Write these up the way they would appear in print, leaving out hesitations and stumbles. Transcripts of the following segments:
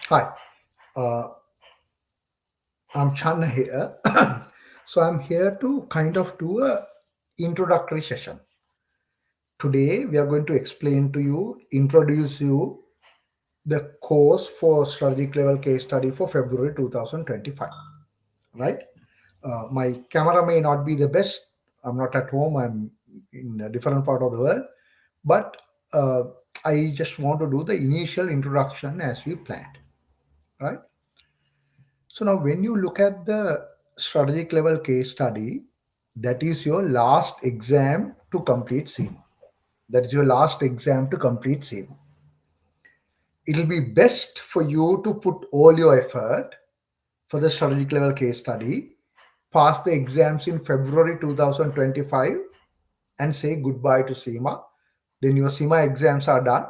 Hi, uh, I'm Chan here. So I'm here to kind of do a introductory session. Today we are going to explain to you, introduce you the course for strategic level case study for February 2025. Right? My camera may not be the best. I'm not at home. I'm in a different part of the world. But uh, I just want to do the initial introduction as we planned. Right? So now when you look at the strategic level case study, that is your last exam to complete SEAM. That is your last exam to complete SEAM. It'll be best for you to put all your effort for the strategic level case study, pass the exams in February 2025 and say goodbye to SEMA. Then your SEMA exams are done.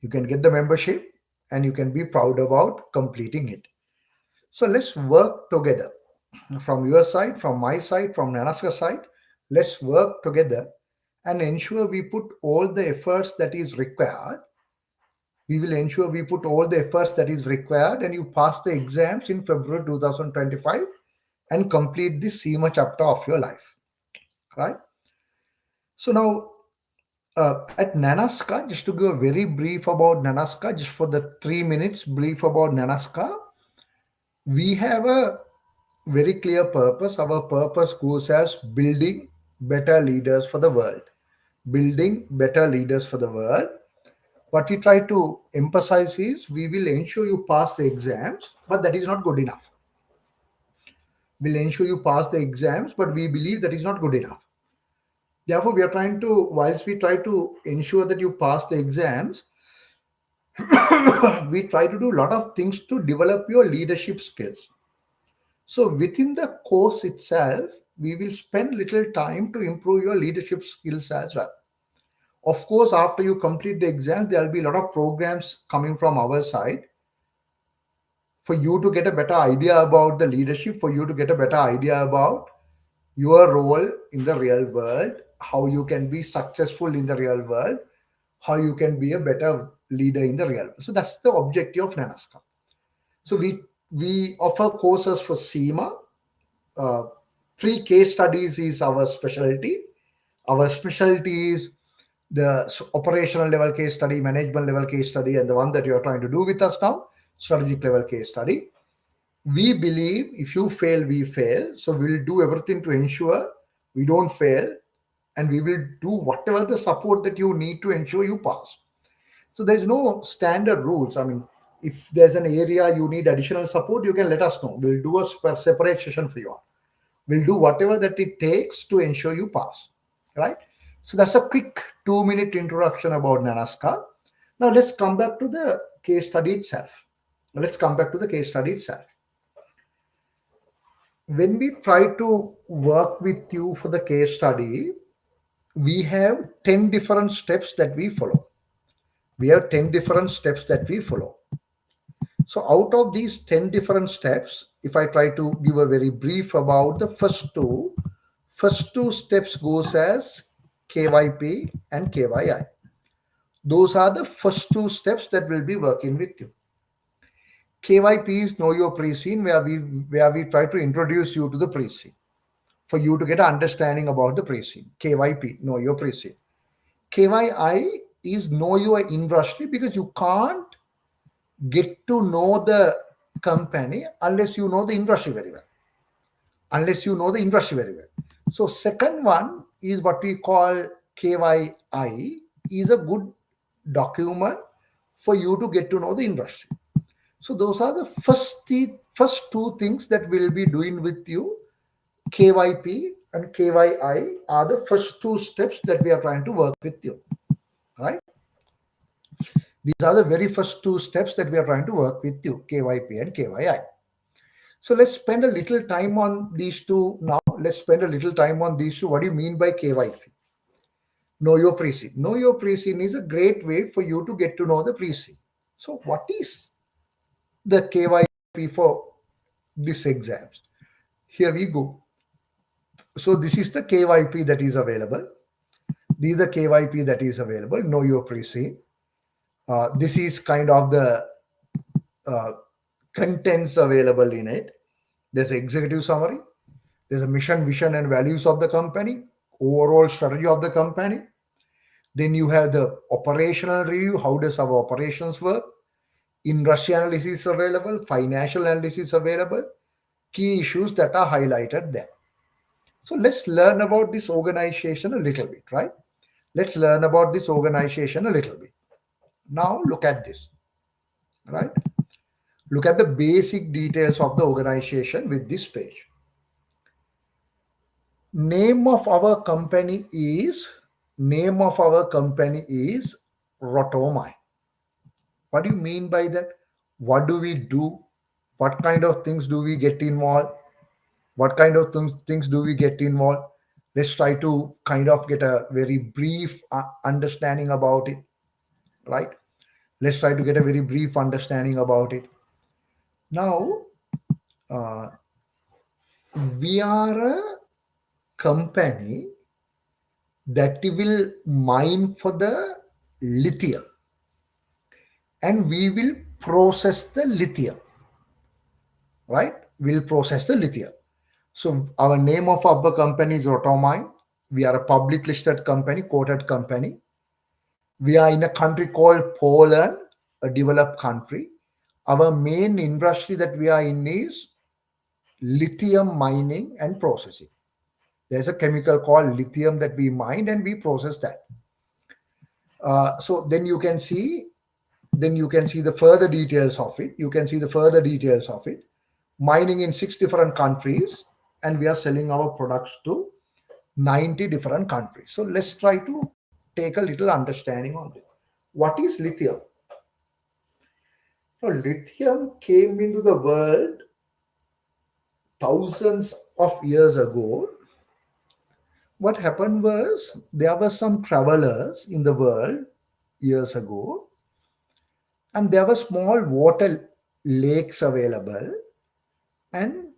You can get the membership and you can be proud about completing it. So let's work together. From your side, from my side, from Nanaska side, let's work together and ensure we put all the efforts that is required. We will ensure we put all the efforts that is required and you pass the exams in February 2025 and complete the SEMA chapter of your life. Right? So now at Nanaska, just to give a very brief about Nanaska, just for the 3 minutes brief about Nanaska, we have a very clear purpose. Our purpose goes as building better leaders for the world. Building better leaders for the world. What we try to emphasize is we will ensure you pass the exams, but that is not good enough. We'll ensure you pass the exams, but we believe that is not good enough. Therefore, we are trying to, whilst we try to ensure that you pass the exams, we try to do a lot of things to develop your leadership skills. So within the course itself, we will spend little time to improve your leadership skills as well. Of course, after you complete the exam, there will be a lot of programs coming from our side for you to get a better idea about the leadership, for you to get a better idea about your role in the real world, how you can be successful in the real world, how you can be a better leader in the real world. So that's the objective of Nanaska. So we offer courses for SEMA. Uh, Three case studies is our specialty. Our specialty is the operational level case study, management level case study, and the one that you are trying to do with us now, strategic level case study. We believe if you fail, we fail. So we'll do everything to ensure we don't fail, and we will do whatever the support that you need to ensure you pass. So there's no standard rules. I mean, if there's an area you need additional support, you can let us know. We'll do a separate session for you all. We'll do whatever that it takes to ensure you pass. Right? So that's a quick 2 minute introduction about Nanaska. Now let's come back to the case study itself. Let's come back to the case study itself. When we try to work with you for the case study, we have 10 different steps that we follow. We have 10 different steps that we follow. So out of these 10 different steps, if I try to give a very brief about the first two steps goes as KYP and KYI. Those are the first two steps that will be working with you. KYP is know your pre-scene, where we try to introduce you to the pre-scene for you to get an understanding about the pre-scene. KYP, know your pre-scene. KYI is know your industry, because you can't get to know the company unless you know the industry very well. Unless you know the industry very well. So second one is what we call KYI, is a good document for you to get to know the industry. So those are the first two things that we'll be doing with you. KYP and KYI are the first two steps that we are trying to work with you. Right? These are the very first two steps that we are trying to work with you, KYP and KYI. So let's spend a little time on these two now. Let's spend a little time on these two. What do you mean by KYP? Know your pre-scene. Know your pre-scene is a great way for you to get to know the pre-scene. So what is the KYP for these exams? Here we go. So this is the KYP that is available. This is the KYP that is available. Know your pre-scene. This is kind of the contents available in it. There's executive summary, there's a mission, vision, and values of the company, overall strategy of the company. Then you have the operational review. How does our operations work? Industry analysis available, financial analysis available, key issues that are highlighted there. So let's learn about this organization a little bit, right? Let's learn about this organization a little bit. Now look at this, right? Look at the basic details of the organization with this page. Name of our company is Rotomai. What do you mean by that? What do we do? What kind of things do we get involved? What kind of things do we get involved? Let's try to kind of get a very brief understanding about it, right? Let's try to get a very brief understanding about it. Now, uh, we are a company that will mine for the lithium, and we will process the lithium, right? We'll process the lithium. So our name of our company is Rotomine. We are a public listed company, quoted company. We are in a country called Poland, a developed country. Our main industry that we are in is lithium mining and processing. There's a chemical called lithium that we mine and we process that. So then you can see the further details of it. You can see the further details of it. Mining in 6 different countries, and we are selling our products to 90 different countries. So let's try to take a little understanding on this. What is lithium? So lithium came into the world thousands of years ago. What happened was there were some travelers in the world years ago, and there were small water lakes available, and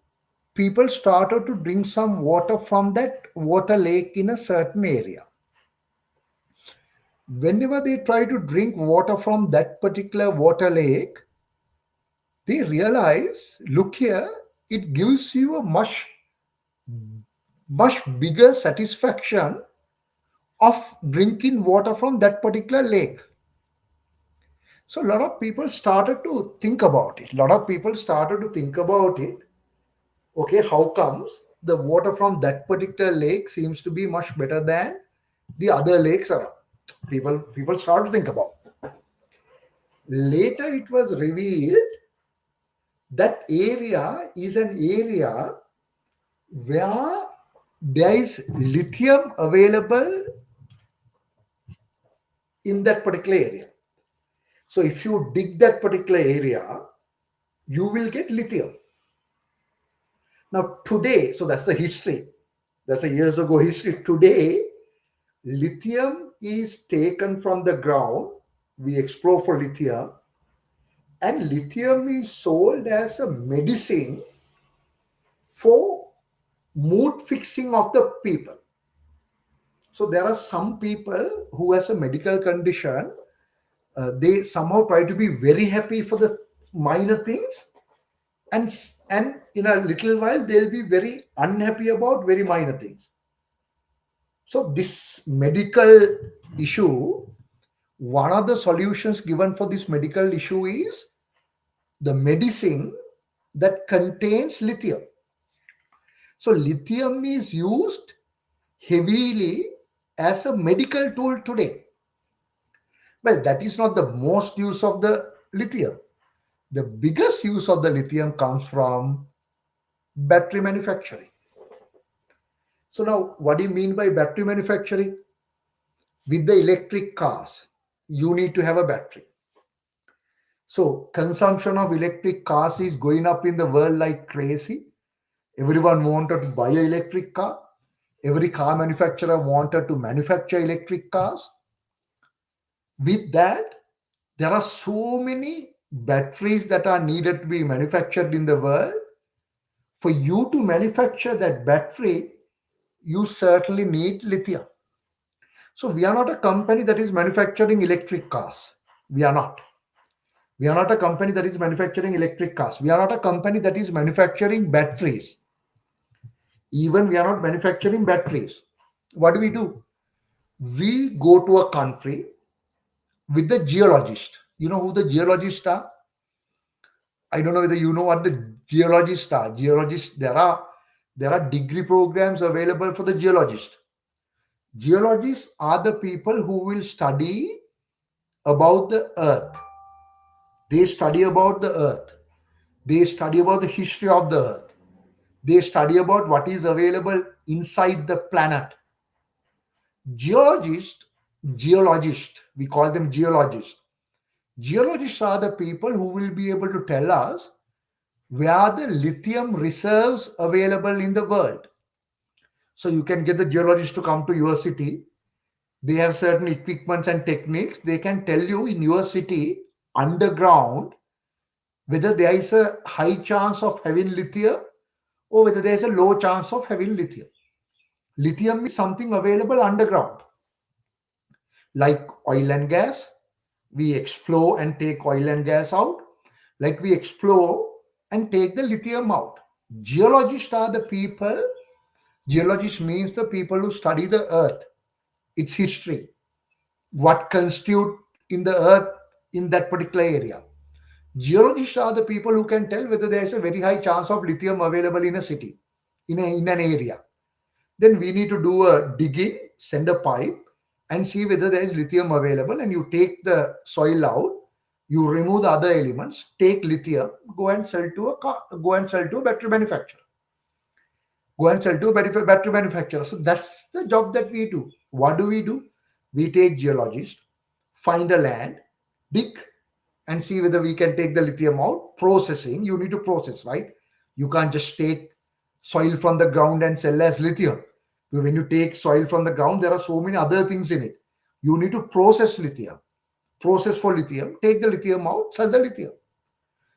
people started to drink some water from that water lake in a certain area. Whenever they try to drink water from that particular water lake, they realize, look here, it gives you a much bigger satisfaction of drinking water from that particular lake. So a lot of people started to think about it. A lot of people started to think about it. Okay, how comes the water from that particular lake seems to be much better than the other lakes around? People started to think about it. Later it was revealed that area is an area where there is lithium available in that particular area. So if you dig that particular area, you will get lithium. Now today, so that's the history. That's a years ago history. Today, lithium is taken from the ground. We explore for lithium, and lithium is sold as a medicine for mood fixing of the people. So there are some people who has a medical condition. They somehow try to be very happy for the minor things, and in a little while they'll be very unhappy about very minor things. So this medical issue, one of the solutions given for this medical issue is the medicine that contains lithium. So lithium is used heavily as a medical tool today. Well, that is not the most use of the lithium. The biggest use of the lithium comes from battery manufacturing. So now, what do you mean by battery manufacturing? With the electric cars, you need to have a battery. So consumption of electric cars is going up in the world like crazy. Everyone wanted to buy an electric car. Every car manufacturer wanted to manufacture electric cars. With that, there are so many batteries that are needed to be manufactured in the world. For you to manufacture that battery, you certainly need lithium. So we are not a company that is manufacturing electric cars. We are not. We are not a company that is manufacturing electric cars. We are not a company that is manufacturing batteries. Even we are not manufacturing batteries. What do? We go to a country with the geologist. You know who the geologists are? I don't know whether you know what the geologists are. Geologists, there are degree programs available for the geologist. Geologists are the people who will study about the earth. They study about the earth. They study about the history of the earth. They study about what is available inside the planet. Geologists, geologists, we call them geologists. Geologists are the people who will be able to tell us where are the lithium reserves available in the world. So you can get the geologist to come to your city. They have certain equipments and techniques. They can tell you in your city underground whether there is a high chance of having lithium or whether there is a low chance of having lithium. Lithium is something available underground, like oil and gas. We explore and take oil and gas out, like we explore and take the lithium out. Geologists are the people, geologists means the people who study the earth, its history, what constitute in the earth in that particular area. Geologists are the people who can tell whether there is a very high chance of lithium available in a city, in an area. Then we need to do a digging, send a pipe, and see whether there is lithium available. And you take the soil out, you remove the other elements, take lithium, go and sell to a car, go and sell to a battery manufacturer. Go and sell to a battery manufacturer. So that's the job that we do. What do? We take geologists, find a land, dig, and see whether we can take the lithium out. Processing, you need to process, right? You can't just take soil from the ground and sell as lithium. When you take soil from the ground, there are so many other things in it. You need to process lithium, process for lithium, take the lithium out, sell the lithium.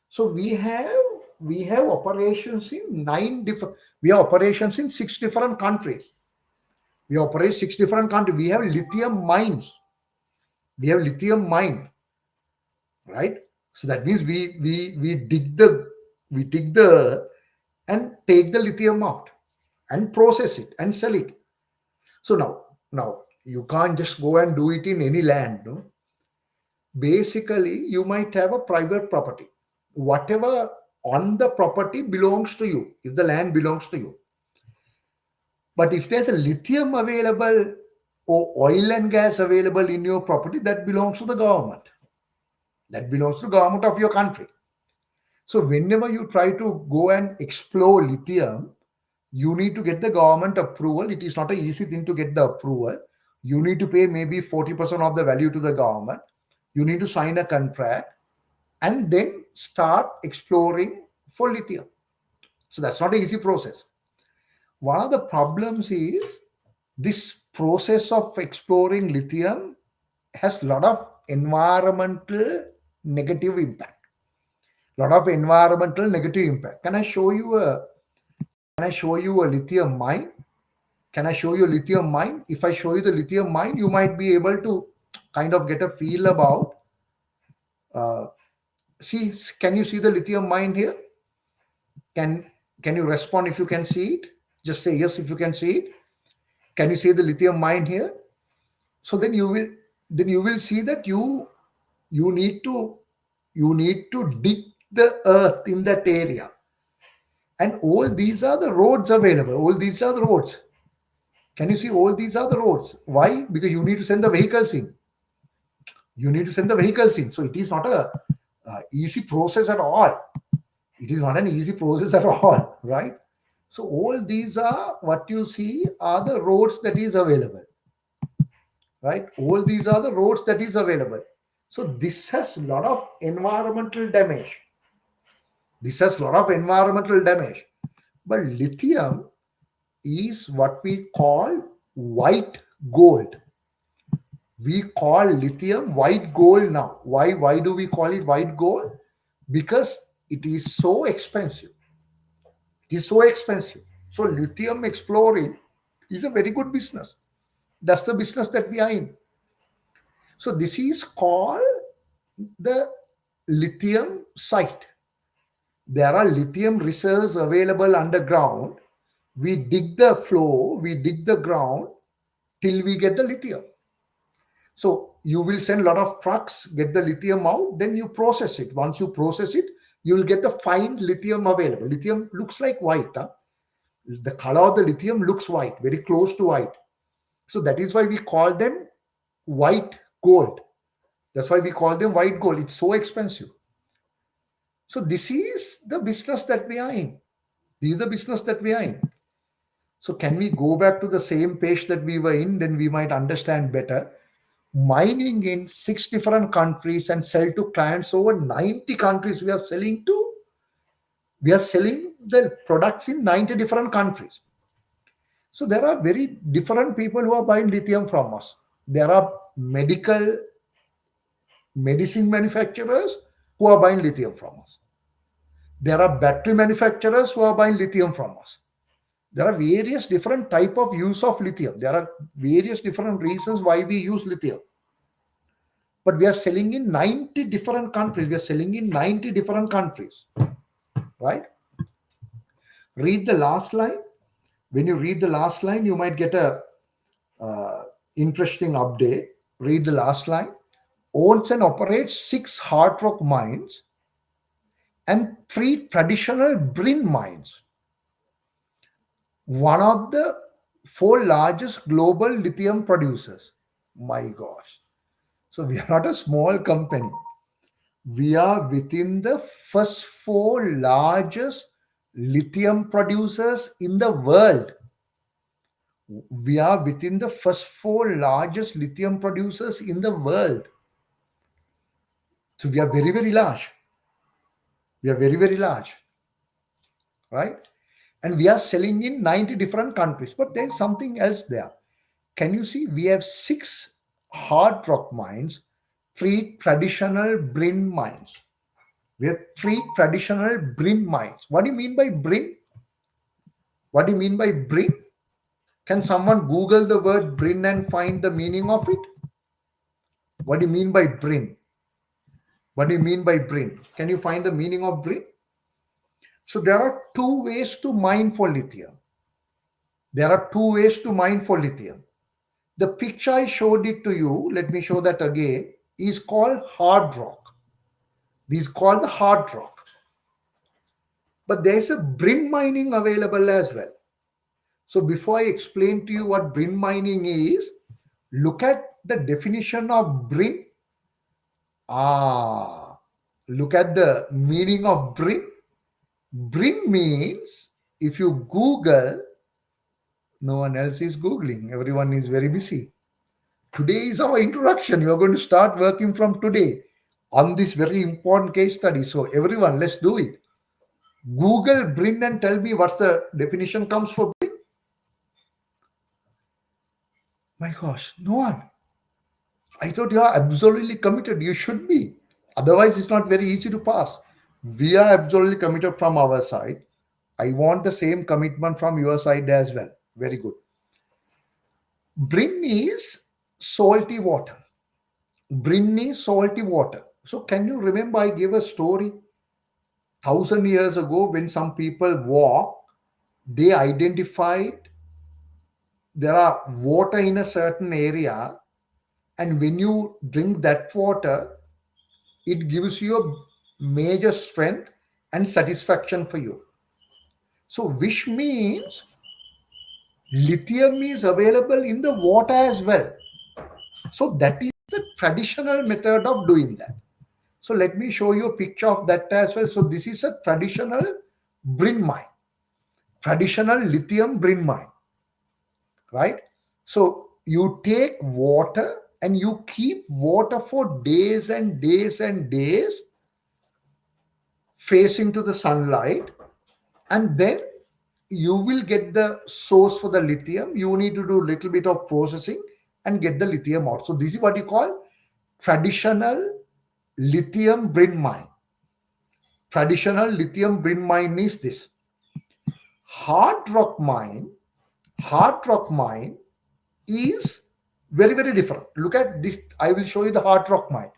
So we have operations in we have operations in 6 different countries. We operate 6 different countries. We have lithium mines. We have lithium mine, right? So that means we dig the earth and take the lithium out and process it and sell it. So now you can't just go and do it in any land. No? Basically, you might have a private property. Whatever on the property belongs to you, if the land belongs to you. But if there's a lithium available or oil and gas available in your property, that belongs to the government. That belongs to the government of your country. So whenever you try to go and explore lithium, you need to get the government approval. It is not an easy thing to get the approval. You need to pay maybe 40% of the value to the government. You need to sign a contract and then start exploring for lithium. So that's not an easy process. One of the problems is this process of exploring lithium has a lot of environmental negative impact. Lot of environmental negative impact. Can I show you a lithium mine? Can I show you a lithium mine? If I show you the lithium mine, you might be able to kind of get a feel about. Uh, see, can you see the lithium mine here? Can can you respond if you can see it? Just say yes if you can see it. Can you see the lithium mine here? So then you will see that you need to dig the earth in that area. And all these are the roads available. All these are the roads. Can you see all these are the roads? Why? Because you need to send the vehicles in. You need to send the vehicles in. So it is not a easy process at all. It is not an easy process at all, right? So all these are what you see are the roads that is available, right? All these are the roads that is available. So this has a lot of environmental damage. This has a lot of environmental damage. But lithium is what we call white gold. We call lithium white gold now. Why do we call it white gold? Because it is so expensive. It is so expensive. So lithium exploring is a very good business. That's the business that we are in. So this is called the lithium site. There are lithium reserves available underground. We dig the floor, we dig the ground till we get the lithium. So you will send a lot of trucks, get the lithium out, then you process it. Once you process it, you will get the fine lithium available. Lithium looks like white. Huh? The color of the lithium looks white, very close to white. So that is why we call them white gold. That's why we call them white gold. It's so expensive. So this is the business that we are in. This is the business that we are in. So can we go back to the same page that we were in? Then we might understand better. Mining in 6 different countries and sell to clients over 90 countries. We are selling the products in 90 different countries. So there are very different people who are buying lithium from us. There are medicine manufacturers who are buying lithium from us. There are battery manufacturers who are buying lithium from us. There are various different type of use of lithium. There are various different reasons why we use lithium. But we are selling in 90 different countries. We are selling in 90 different countries. Right? Read the last line. When you read the last line, you might get a interesting update. Read the last line. Owns and operates 6 hard rock mines and 3 traditional brine mines. One of the 4 largest global lithium producers. My gosh. So we are not a small company. We are within the first 4 largest lithium producers in the world. We are within the first 4 largest lithium producers in the world. So we are very, very large. We are very, very large. Right? And we are selling in 90 different countries. But there's something else there. Can you see? We have 6 hard rock mines, 3 traditional brine mines. We have 3 traditional brine mines. What do you mean by brine? What do you mean by brine? Can someone Google the word brine and find the meaning of it? What do you mean by brine? What do you mean by brine? Can you find the meaning of brine? So there are 2 ways to mine for lithium. There are 2 ways to mine for lithium. The picture I showed it to you, let me show that again, is called hard rock. This is called the hard rock. But there is a brine mining available as well. So before I explain to you what brine mining is, look at the definition of brine. Look at the meaning of brine. Brine means, if you Google, no one else is Googling. Everyone is very busy. Today is our introduction. We are going to start working from today on this very important case study. So everyone, let's do it. Google brine and tell me what's the definition comes for brine. My gosh, no one. I thought you are absolutely committed. You should be. Otherwise, it's not very easy to pass. We are absolutely committed from our side. I want the same commitment from your side as well. Very good. Brine is salty water. Brine is salty water. So can you remember I gave a story 1,000 years ago when some people walk, they identified there are water in a certain area, and when you drink that water, it gives you a major strength and satisfaction for you. So which means lithium is available in the water as well. So that is the traditional method of doing that. So let me show you a picture of that as well. So this is a traditional brine mine, traditional lithium brine mine, right? So you take water and you keep water for days and days and days facing to the sunlight, and then you will get the source for the lithium. You need to do a little bit of processing and get the lithium out. So this is what you call traditional lithium brine mine. Traditional lithium brine mine is this. Hard rock mine is very, very different. Look at this. I will show you the hard rock mine.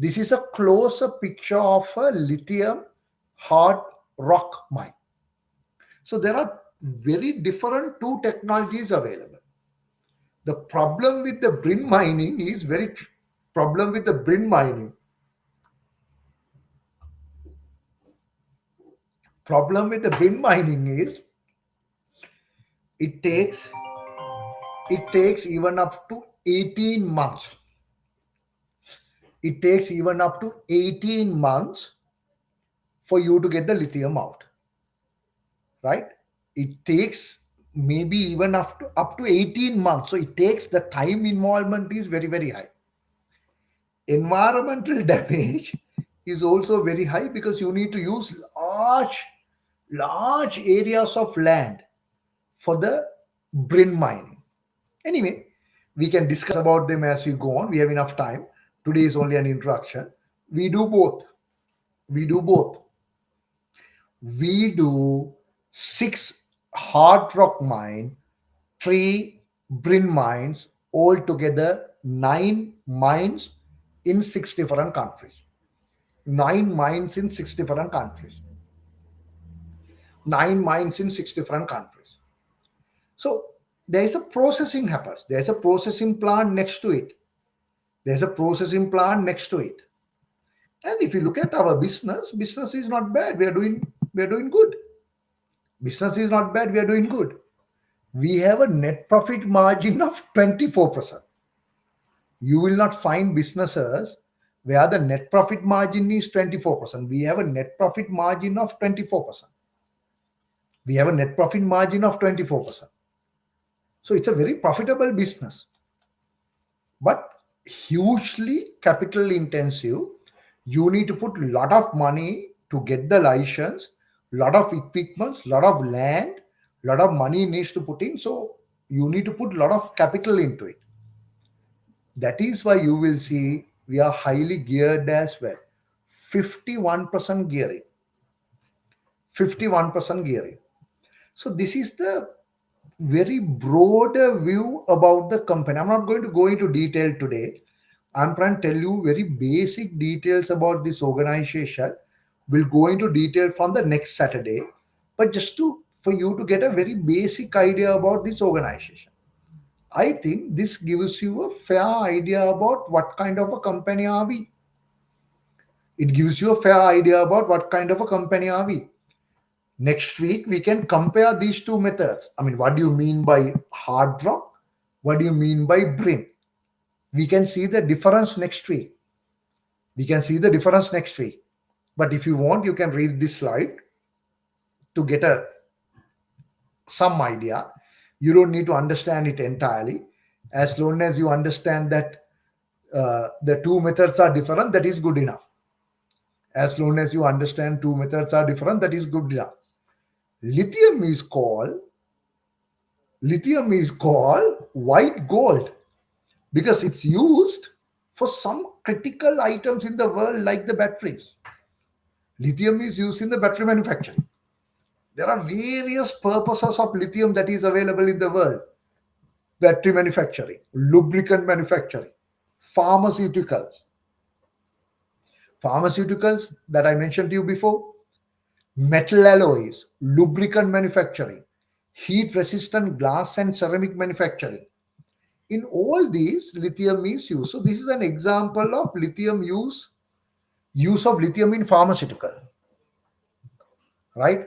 This is a close-up picture of a lithium hard rock mine. So there are very different two technologies available. The problem with the brine mining is problem with the brine mining. Problem with the brine mining is it takes it takes even up to 18 months. It takes even up to 18 months for you to get the lithium out, right? It takes maybe even up to 18 months. So it takes, the time involvement is very, very high. Environmental damage is also very high because you need to use large areas of land for the brine mining. Anyway, we can discuss about them as we go on. We have enough time. Today is only an introduction. We do both. We do both. We do 6 hard rock mine, 3 brine mines, altogether 9 mines in 6 different countries. 9 mines in 6 different countries. 9 mines in 6 different countries. So there is a processing happens. There's a processing plant next to it. There's a processing plant next to it. And if you look at our business is not bad. We are doing good. Business is not bad. We are doing good. We have a net profit margin of 24%. You will not find businesses where the net profit margin is 24%. We have a net profit margin of 24%. We have a net profit margin of 24%. So it's a very profitable business, but hugely capital intensive. You need to put a lot of money to get the license, lot of equipments, lot of land, lot of money needs to put in. So you need to put a lot of capital into it. That is why you will see we are highly geared as well. 51% gearing. 51% gearing. So this is the very broad view about the company. I'm not going to go into detail today. I'm trying to tell you very basic details about this organization. We'll go into detail from the next Saturday, but just to for you to get a very basic idea about this organization. I think this gives you a fair idea about what kind of a company are we. It gives you a fair idea about what kind of a company are we. Next week, we can compare these two methods. I mean, what do you mean by hard rock? What do you mean by brine? We can see the difference next week. We can see the difference next week. But if you want, you can read this slide to get some idea. You don't need to understand it entirely. As long as you understand that the two methods are different, that is good enough. As long as you understand two methods are different, that is good enough. Lithium is called white gold because it's used for some critical items in the world like the batteries. Lithium is used in the battery manufacturing. There are various purposes of lithium that is available in the world. Battery manufacturing, lubricant manufacturing, pharmaceuticals. Pharmaceuticals that I mentioned to you before, metal alloys, lubricant manufacturing, heat resistant glass and ceramic manufacturing. In all these, lithium is used. So this is an example of lithium use of lithium in pharmaceutical, right?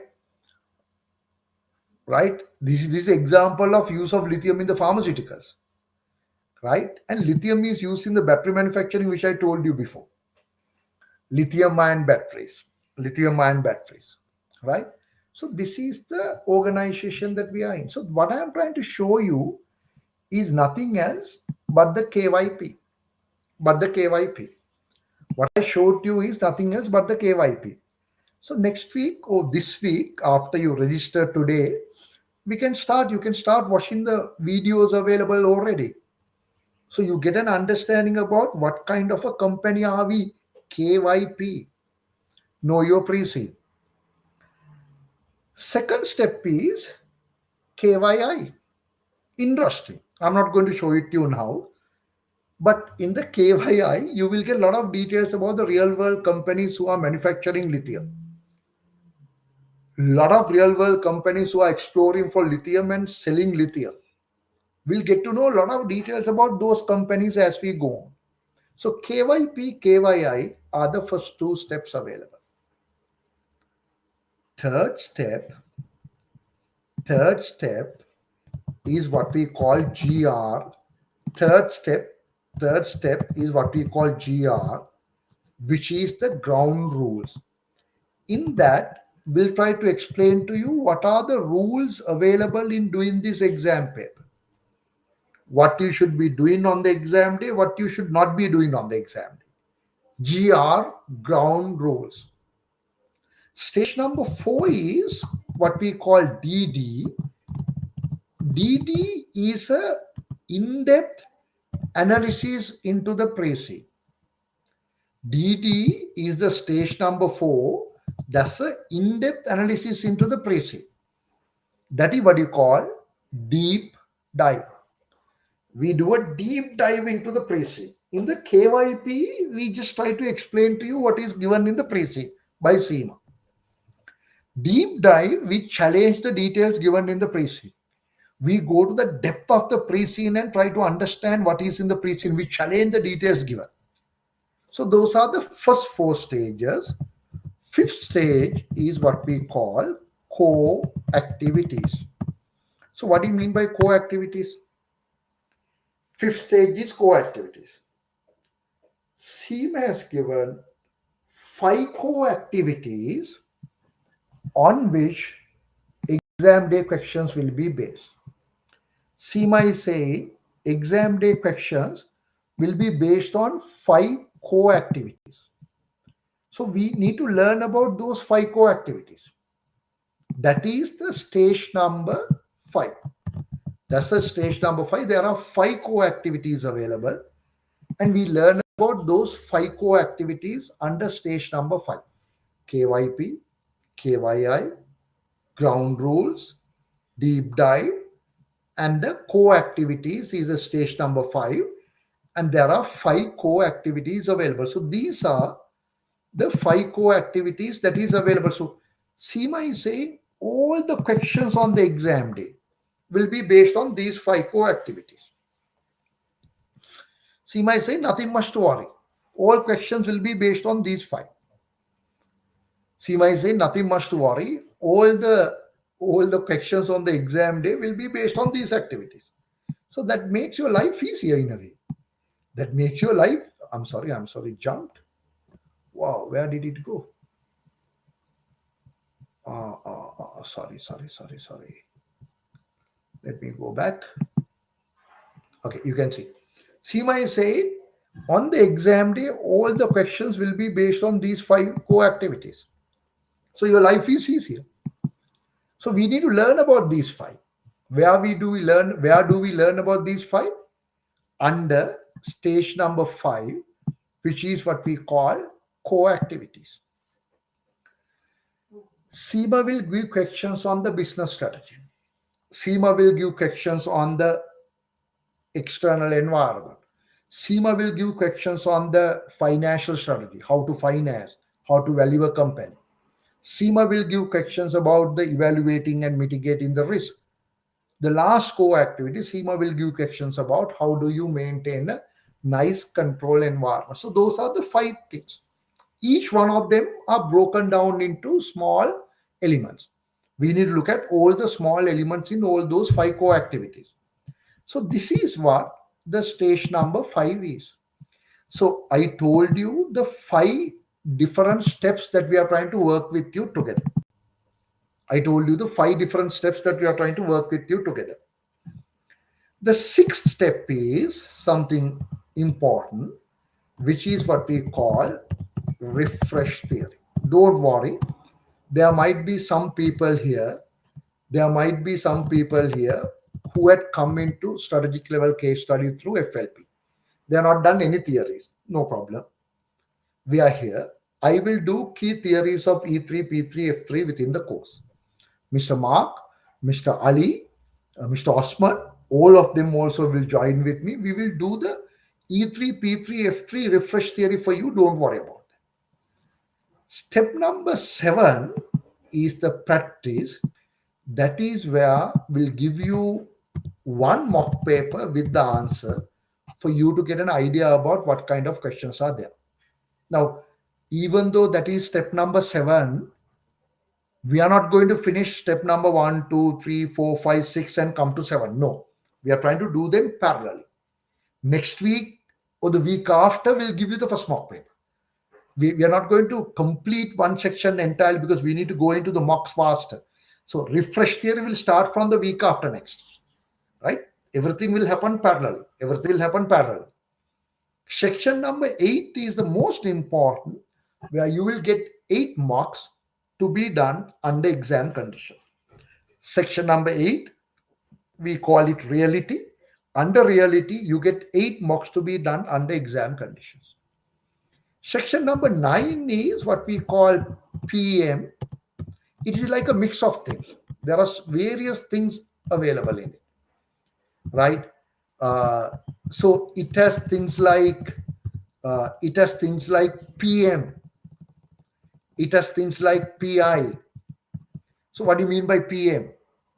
Right? This is example of use of lithium in the pharmaceuticals, right? And lithium is used in the battery manufacturing, which I told you before. Lithium ion batteries, right? So this is the organization that we are in. So what I am trying to show you is nothing else but the KYP. What I showed you is nothing else but the KYP. So next week or this week, after you register today, you can start watching the videos available already. So you get an understanding about what kind of a company are we. KYP. Know your pre-seed. Second step is KYI. Interesting. I'm not going to show it to you now. But in the KYI, you will get a lot of details about the real world companies who are manufacturing lithium. Lot of real world companies who are exploring for lithium and selling lithium. We'll get to know a lot of details about those companies as we go on. So KYP, KYI are the first two steps available. Third step, third step is what we call GR. Third step, third step is what we call GR, which is the ground rules. In that, we'll try to explain to you what are the rules available in doing this exam paper. What you should be doing on the exam day, what you should not be doing on the exam day. GR, ground rules. Stage number 4 is what we call DD. DD is a in-depth analysis into the précis. DD is the stage number 4. That's a in-depth analysis into the précis. That is what you call deep dive. We do a deep dive into the précis. In the KYP, we just try to explain to you what is given in the précis by SEMA. Deep dive, we challenge the details given in the précis. We go to the depth of the précis and try to understand what is in the précis. We challenge the details given. So those are the first 4 stages. Fifth stage is what we call co-activities. So what do you mean by co-activities? Fifth stage is co-activities. SEMA has given 5 co-activities on which exam day questions will be based. SEMA is saying exam day questions will be based on 5 co-activities. So we need to learn about those 5 co-activities. That is the stage number 5. That's the stage number 5. There are 5 co-activities available, and we learn about those 5 co-activities under stage number 5. KYP, KYI, ground rules, deep dive, and the co-activities is the stage number 5. And there are 5 co-activities available. So these are the 5 co-activities that is available. So SEMA is saying all the questions on the exam day will be based on these 5 co-activities. SEMA is saying nothing much to worry. All questions will be based on these 5. SEMA is saying nothing much to worry. All the questions on the exam day will be based on these activities. So that makes your life easier in a way. That makes your life, I'm sorry, jumped. Wow, where did it go? Sorry. Let me go back. Okay, you can see. SEMA is saying on the exam day, all the questions will be based on these 5 co-activities. So your life is easier. So we need to learn about these 5. Where do we learn about these 5? Under stage number 5, which is what we call co-activities. SEMA will give questions on the business strategy. SEMA will give questions on the external environment. SEMA will give questions on the financial strategy, how to finance, how to value a company. SEMA will give questions about the evaluating and mitigating the risk. The last co-activity, SEMA will give questions about how do you maintain a nice control environment. So those are the 5 things. Each one of them are broken down into small elements. We need to look at all the small elements in all those 5 co-activities. So this is what the stage number 5 is. So I told you the 5 different steps that we are trying to work with you together. I told you the 5 different steps that we are trying to work with you together. The 6th step is something important, which is what we call refresh theory. Don't worry. There might be some people here who had come into strategic level case study through FLP. They have not done any theories. No problem. We are here. I will do key theories of E3, P3, F3 within the course. Mr. Mark, Mr. Ali, Mr. Osman, all of them also will join with me. We will do the E3, P3, F3, refresh theory for you, don't worry about that. Step number 7 is the practice. That is where we'll give you one mock paper with the answer for you to get an idea about what kind of questions are there. Now, even though that is step number 7, we are not going to finish step number 1, 2, 3, 4, 5, 6 and come to 7. No, we are trying to do them parallelly. Next week or the week after, we'll give you the first mock paper. We are not going to complete one section entirely because we need to go into the mocks faster. So refresh theory will start from the week after next, right? Everything will happen parallelly. Everything will happen parallel. Section number 8 is the most important, where you will get 8 marks to be done under exam condition. Section number 8, we call it reality. Under reality, you get 8 marks to be done under exam conditions. Section number 9 is what we call PM. It is like a mix of things. There are various things available in it, right? Uh, so it has things like PM. It has things like PI. So what do you mean by PM?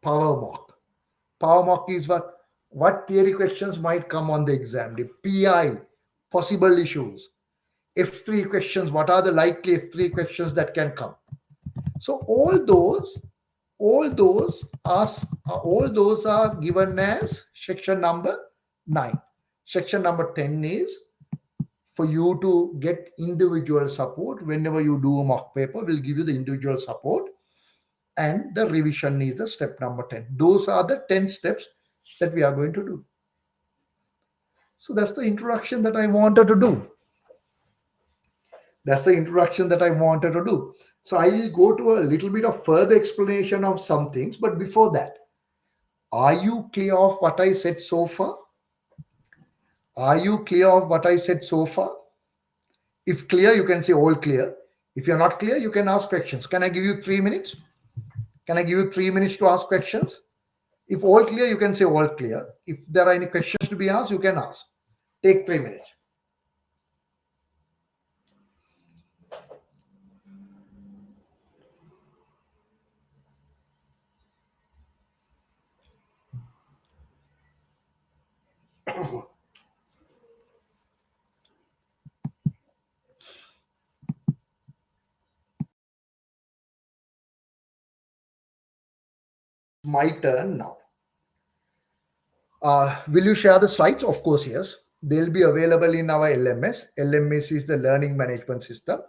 Power mock. Power mock is what theory questions might come on the exam. The PI, possible issues. F3 questions, what are the likely F3 questions that can come? So all those are given as section number 9. Section number 10 is for you to get individual support. Whenever you do a mock paper, we'll give you the individual support, and the revision is the step number 10. Those are the 10 steps that we are going to do. So that's the introduction that I wanted to do. So I will go to a little bit of further explanation of some things. But before that, are you clear of what I said so far? If clear, you can say all clear. If you're not clear, you can ask questions. Can I give you 3 minutes? To ask questions? If all clear, you can say all clear. If there are any questions to be asked, you can ask. Take 3 minutes. My turn now. Will you share the slides? Of course, yes. They'll be available in our LMS. LMS is the learning management system.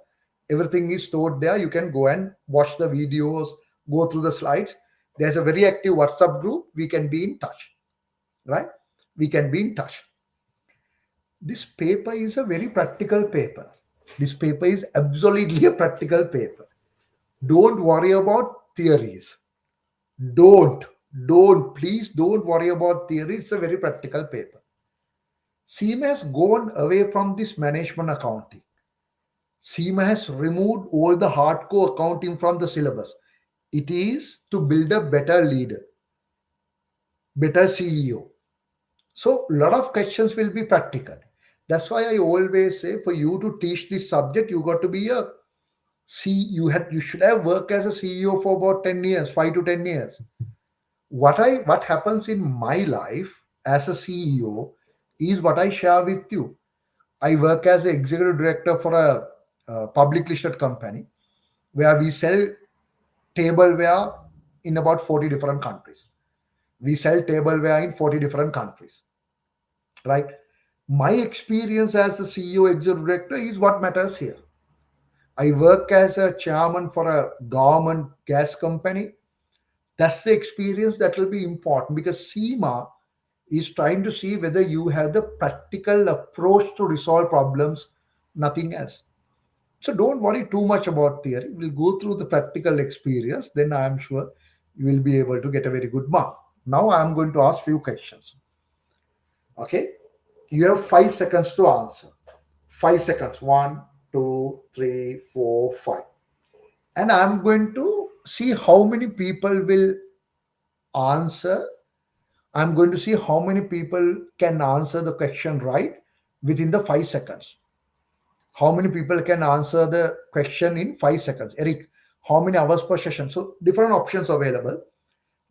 Everything is stored there. You can go and watch the videos, go through the slides. There's a very active WhatsApp group. We can be in touch, right? We can be in touch. This paper is a very practical paper. This paper is absolutely a practical paper. Don't worry about theories. Please don't worry about theory. It's a very practical paper. SEMA has gone away from this management accounting. SEMA has removed all the hardcore accounting from the syllabus. It is to build a better leader, better CEO. So a lot of questions will be practical. That's why I always say, for you to teach this subject, you got to be a you should have worked as a CEO for about 10 years, 5 to 10 years. What happens in my life as a CEO is what I share with you. I work as an executive director for a public listed company where we sell tableware in about 40 different countries. We sell tableware in 40 different countries, right? My experience as the CEO, executive director is what matters here. I work as a chairman for a government gas company. That's the experience that will be important, because SEMA is trying to see whether you have the practical approach to resolve problems, nothing else. So don't worry too much about theory. We'll go through the practical experience. Then I am sure you will be able to get a very good mark. Now I am going to ask few questions. Okay. You have 5 seconds to answer. 5 seconds. 1, 2, 3, 4, 5. And I'm going to see how many people will answer. I'm going to see how many people can answer the question right within the 5 seconds. How many people can answer the question in 5 seconds? Eric, how many hours per session? So different options available.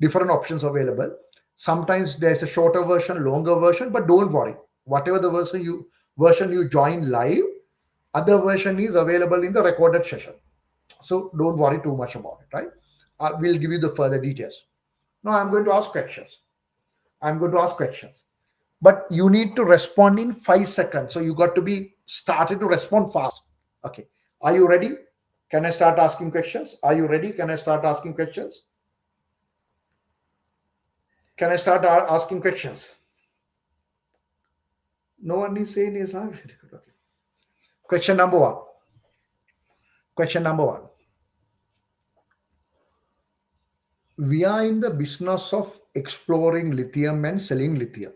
Different options available. Sometimes there's a shorter version, longer version, but don't worry. Whatever the version you join live, other version is available in the recorded session. So don't worry too much about it, right? We'll give you the further details. Now I'm going to ask questions. I'm going to ask questions. But you need to respond in 5 seconds. So you got to be started to respond fast. Okay. Are you ready? Can I start asking questions? Are you ready? Can I start asking questions? Can I start asking questions? No one is saying yes. Very good. Okay. Question number one. Question number one. We are in the business of exploring lithium and selling lithium.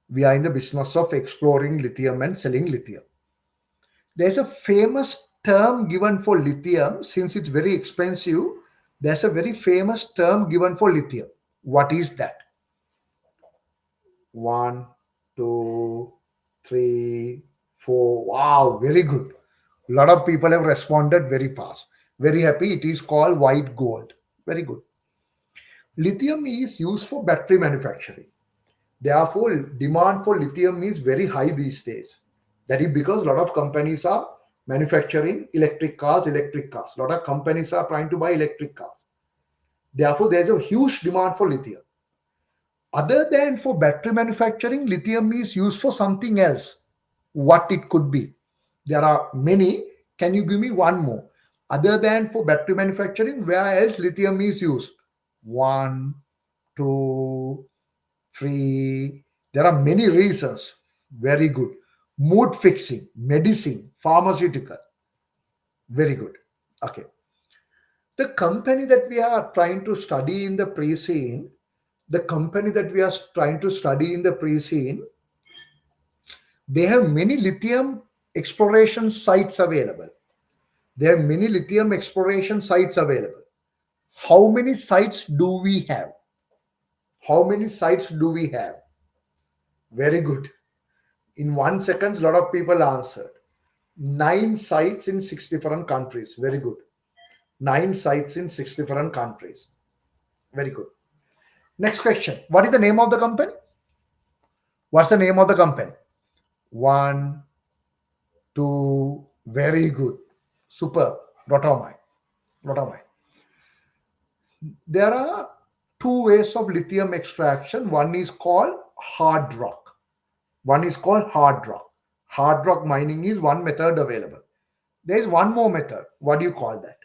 We are in the business of exploring lithium and selling lithium. There's a famous term given for lithium since it's very expensive. There's a very famous term given for lithium. What is that? One, two, three, four. Wow, very good. A lot of people have responded very fast. Very happy. It is called white gold. Very good. Lithium is used for battery manufacturing. Therefore, demand for lithium is very high these days. That is because a lot of companies are manufacturing electric cars, electric cars. A lot of companies are trying to buy electric cars. Therefore, there's a huge demand for lithium. Other than for battery manufacturing, lithium is used for something else. What it could be? There are many. Can you give me one more? Other than for battery manufacturing, where else lithium is used? One, two, three. There are many reasons. Very good. Mood fixing, medicine, pharmaceutical. Very good. Okay. The company that we are trying to study in the pre-scene, the company that we are trying to study in the pre-scene, they have many lithium exploration sites available. There are many lithium exploration sites available. How many sites do we have? How many sites do we have? Very good. In 1 second, a lot of people answered. 9 sites in 6 different countries. Very good. 9 sites in 6 different countries. Very good. Next question. What is the name of the company? What's the name of the company? One, two, very good. Super. Rotomai. Rotomai. There are two ways of lithium extraction. One is called hard rock. One is called hard rock. Hard rock mining is one method available. There is one more method. What do you call that?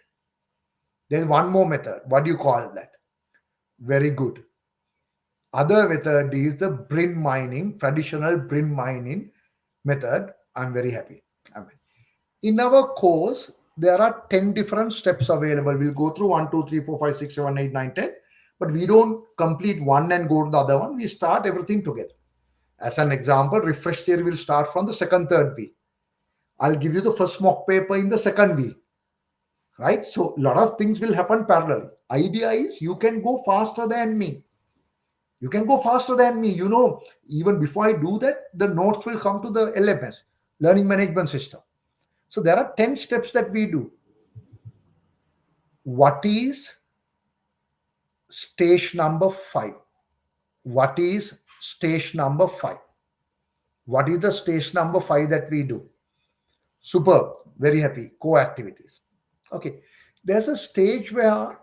There is one more method. What do you call that? Very good. Other method is the brine mining, traditional brine mining method. I'm very happy. In our course, there are 10 different steps available. We'll go through 1, 2, 3, 4, 5, 6, 7, 8, 9, 10. But we don't complete one and go to the other one. We start everything together. As an example, refresh theory will start from the second, third week. I'll give you the first mock paper in the second week. Right? So a lot of things will happen parallel. Idea is you can go faster than me. You can go faster than me. Even before I do that, the notes will come to the LMS, Learning Management System. So there are 10 steps that we do. What is stage number 5? What is stage number 5? What is the stage number 5 that we do? Superb. Very happy. Co-activities. Okay. There's a stage where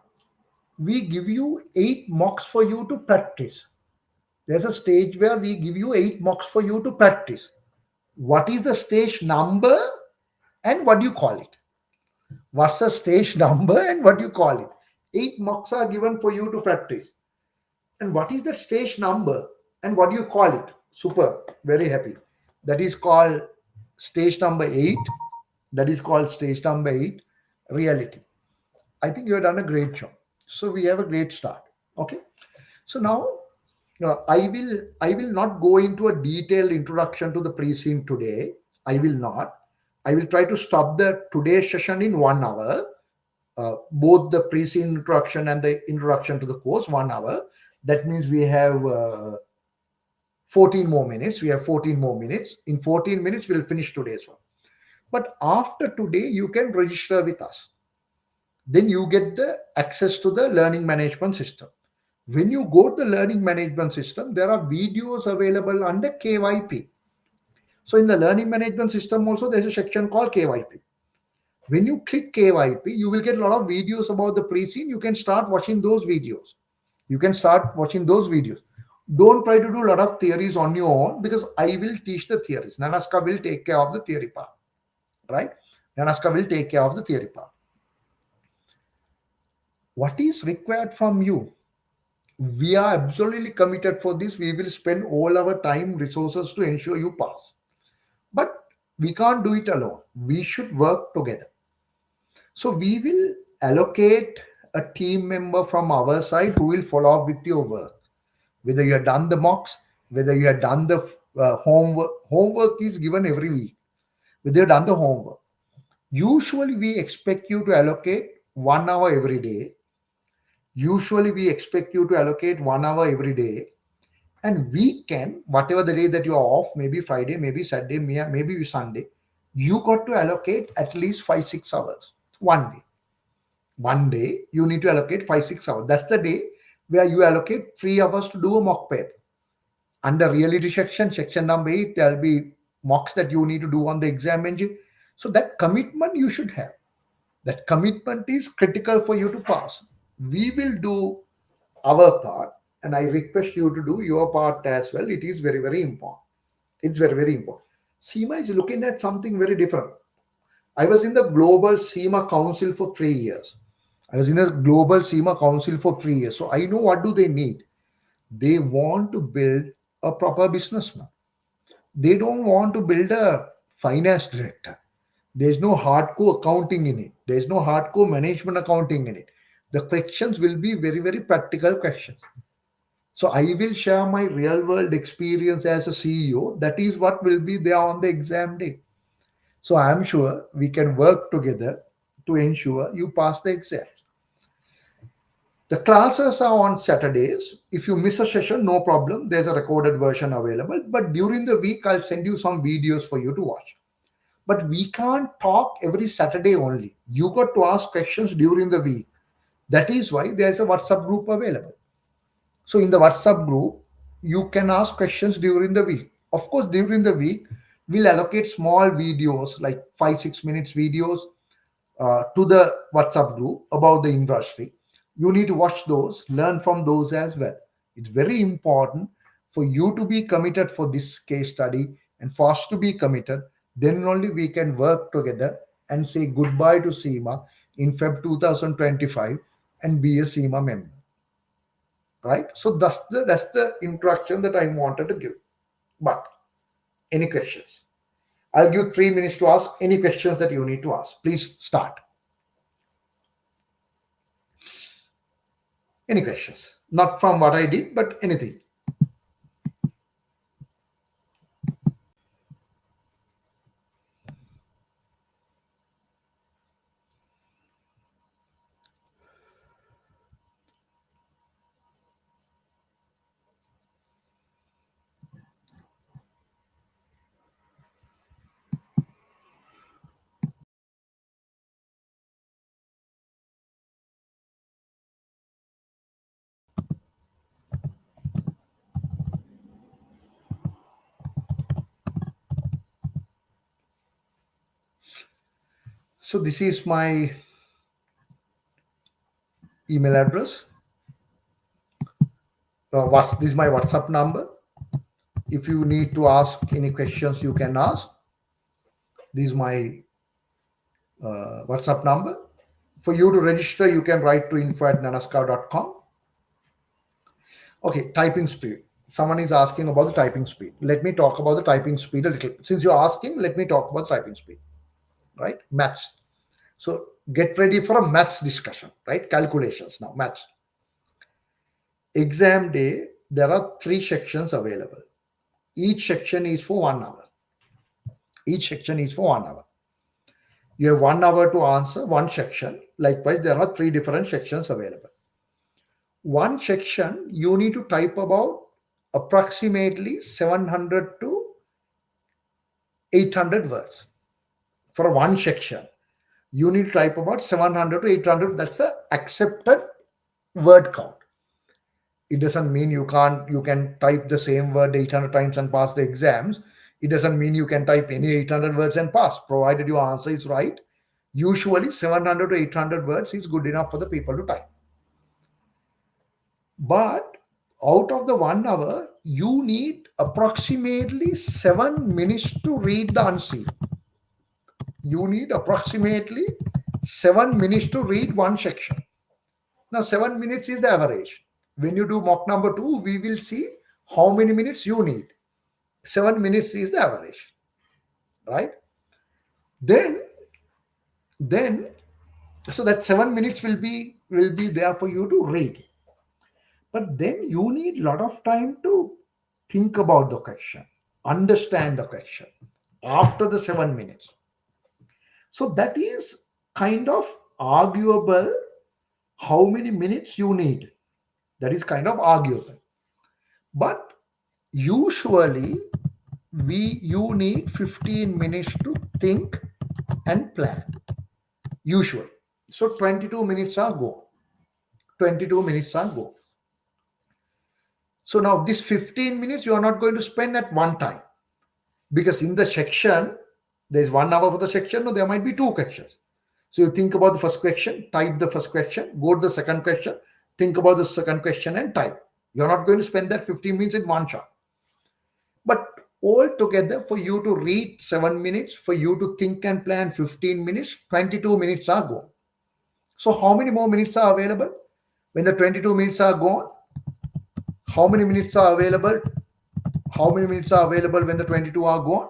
we give you 8 mocks for you to practice. There's a stage where we give you 8 mocks for you to practice. What is the stage number and what do you call it? What's the stage number and what do you call it? 8 mocks are given for you to practice. And what is that stage number and what do you call it? Super. Very happy. That is called stage number 8. That is called stage number 8, reality. I think you have done a great job. So we have a great start. Okay. So now I will not go into a detailed introduction to the pre-scene today. I will not. I will try to stop the today's session in 1 hour. Both the pre-scene introduction and the introduction to the course, 1 hour. That means we have 14 more minutes. We have 14 more minutes. In 14 minutes, we'll finish today's one. But after today, you can register with us. Then you get the access to the learning management system. When you go to the learning management system, there are videos available under KYP. So in the learning management system also, there's a section called KYP. When you click KYP, you will get a lot of videos about the pre-scene. You can start watching those videos. You can start watching those videos. Don't try to do a lot of theories on your own, because I will teach the theories. Nanaska will take care of the theory part, right? Nanaska will take care of the theory part. What is required from you? We are absolutely committed for this. We will spend all our time, resources to ensure you pass. But we can't do it alone. We should work together. So we will allocate a team member from our side who will follow up with your work. Whether you have done the mocks, whether you have done the homework. Homework is given every week. Whether you have done the homework. Usually we expect you to allocate 1 hour every day. Usually we expect you to allocate 1 hour every day. And weekend, whatever the day that you are off, maybe Friday, maybe Saturday, maybe Sunday, you got to allocate at least 5-6 hours one day. One day you need to allocate 5-6 hours. That's the day where you allocate 3 hours to do a mock paper. Under reality section number 8, there'll be mocks that you need to do on the exam engine. So that commitment you should have. That commitment is critical for you to pass. We will do our part, and I request you to do your part as well. It is very, very important. It's very, very important. SEMA is looking at something very different. I was in the Global SEMA Council for 3 years. I was in the Global SEMA Council for 3 years. So I know what do they need. They want to build a proper businessman. They don't want to build a finance director. There's no hardcore accounting in it. There's no hardcore management accounting in it. The questions will be very, very practical questions. So I will share my real world experience as a CEO. That is what will be there on the exam day. So I'm sure we can work together to ensure you pass the exam. The classes are on Saturdays. If you miss a session, no problem. There's a recorded version available. But during the week, I'll send you some videos for you to watch. But we can't talk every Saturday only. You got to ask questions during the week. That is why there's a WhatsApp group available. So in the WhatsApp group, you can ask questions during the week. Of course, during the week, we'll allocate small videos like 5-6 minutes videos to the WhatsApp group about the industry. You need to watch those, learn from those as well. It's very important for you to be committed for this case study and for us to be committed. Then only we can work together and say goodbye to SEMA in Feb 2025 and be a SEMA member. Right? So that's the introduction that I wanted to give. But any questions? I'll give 3 minutes to ask any questions that you need to ask. Please start. Any questions? Not from what I did, but anything. So this is my email address. This is my WhatsApp number. If you need to ask any questions, you can ask. This is my WhatsApp number. For you to register, you can write to info@nanaska.com. Okay, typing speed. Someone is asking about the typing speed. Let me talk about the typing speed a little. Since you're asking, let me talk about typing speed. Right? Maths. So get ready for a maths discussion, right? Calculations now, maths. Exam day, there are 3 sections available. Each section is for 1 hour. Each section is for 1 hour. You have 1 hour to answer one section. Likewise, there are 3 different sections available. One section, you need to type about approximately 700 to 800 words for one section. You need to type about 700 to 800. That's the accepted word count. It doesn't mean you can type the same word 800 times and pass the exams. It doesn't mean you can type any 800 words and pass, provided your answer is right. Usually 700 to 800 words is good enough for the people to type. But out of the 1 hour, you need approximately 7 minutes to read the unseen. You need approximately 7 minutes to read one section. Now, 7 minutes is the average. When you do mock number 2, we will see how many minutes you need. 7 minutes is the average, right? Then, then, so that 7 minutes will be there for you to read. But then you need a lot of time to think about the question, understand the question after the 7 minutes. So that is kind of arguable how many minutes you need. That is kind of arguable. But usually you need 15 minutes to think and plan. Usually. So 22 minutes are gone. 22 minutes are gone. So now this 15 minutes you are not going to spend at one time, because in the section there is 1 hour for the section. No, there might be two questions. So you think about the first question, type the first question, go to the second question, think about the second question and type. You're not going to spend that 15 minutes in one shot. But altogether, for you to read 7 minutes, for you to think and plan 15 minutes, 22 minutes are gone. So how many more minutes are available? When the 22 minutes are gone, how many minutes are available? How many minutes are available when the 22 are gone?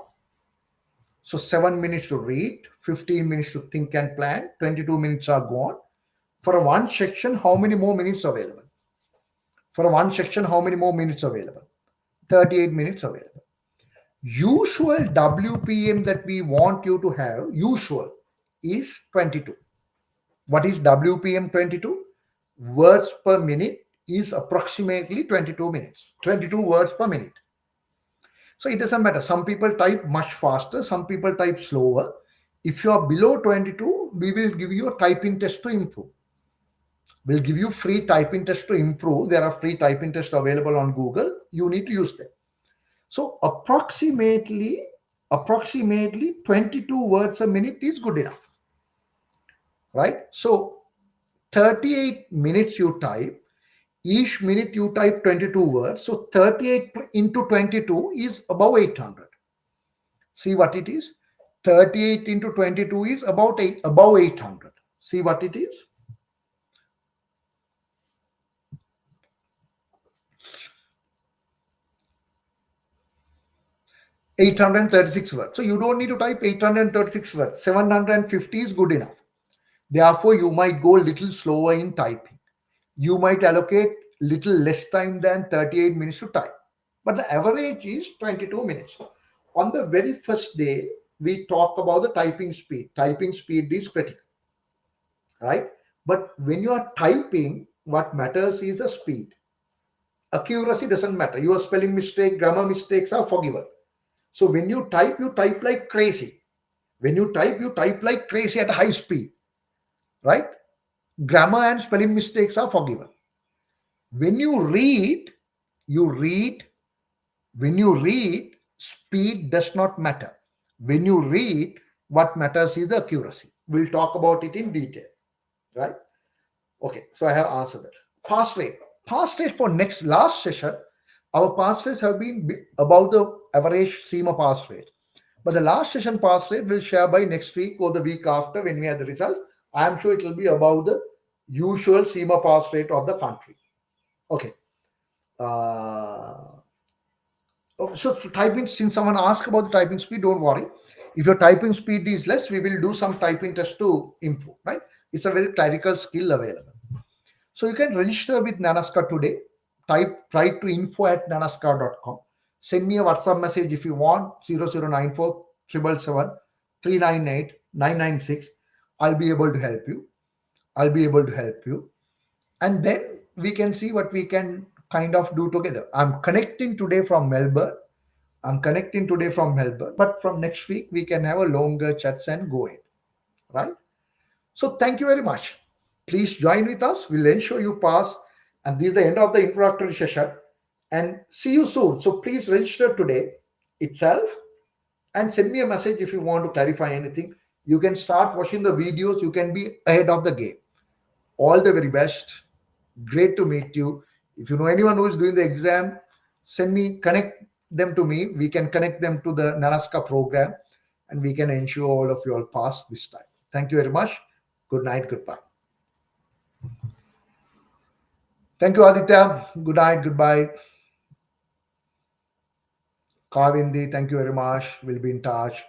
So 7 minutes to read, 15 minutes to think and plan, 22 minutes are gone. For one section, how many more minutes available? For one section, how many more minutes available? 38 minutes available. Usual WPM that we want you to have, usual, is 22. What is WPM 22? Words per minute is approximately 22 minutes. 22 words per minute. So it doesn't matter. Some people type much faster, some people type slower. If you are below 22, we will give you a typing test to improve. We'll give you free typing test to improve. There are free typing tests available on Google. You need to use them. So approximately 22 words a minute is good enough, right? So 38 minutes you type, each minute you type 22 words. So 38 into 22 is above 800. See what it is? 38 into 22 is above 800. See what it is? $836 words. So you don't need to type 836 words. 750 is good enough. Therefore, you might go a little slower in typing. You might allocate little less time than 38 minutes to type. But the average is 22 minutes. On the very first day, we talk about the typing speed. Typing speed is critical, right? But when you are typing, what matters is the speed. Accuracy doesn't matter. Your spelling mistake, grammar mistakes are forgiven. So when you type like crazy. When you type like crazy at high speed, right? Grammar and spelling mistakes are forgiven. When you read, when you read, speed does not matter. When you read, what matters is the accuracy. We'll talk about it in detail, right? Okay, so I have answered that. Pass rate. Pass rate for last session, our pass rates have been about the average CIMA pass rate. But the last session pass rate will share by next week or the week after when we have the results. I am sure it will be about the usual CIMA pass rate of the country. Okay. So typing, since someone asked about the typing speed, don't worry. If your typing speed is less, we will do some typing test to improve, right? It's a very clerical skill available. So you can register with Nanaska today. Write to info@nanaska.com. Send me a WhatsApp message if you want, 0094 777 398 996. I'll be able to help you. And then we can see what we can kind of do together. I'm connecting today from Melbourne. But from next week we can have a longer chats and go ahead, right? So thank you very much. Please join with us. We'll ensure you pass. And this is the end of the introductory session. And see you soon. So please register today itself and send me a message if you want to clarify anything. You can start watching the videos. You can be ahead of the game. All the very best. Great to meet you. If you know anyone who is doing the exam, connect them to me. We can connect them to the Nanaska program and we can ensure all of you all pass this time. Thank you very much. Good night. Goodbye. Thank you, Aditya. Good night. Goodbye. Kavindi, thank you very much. We'll be in touch.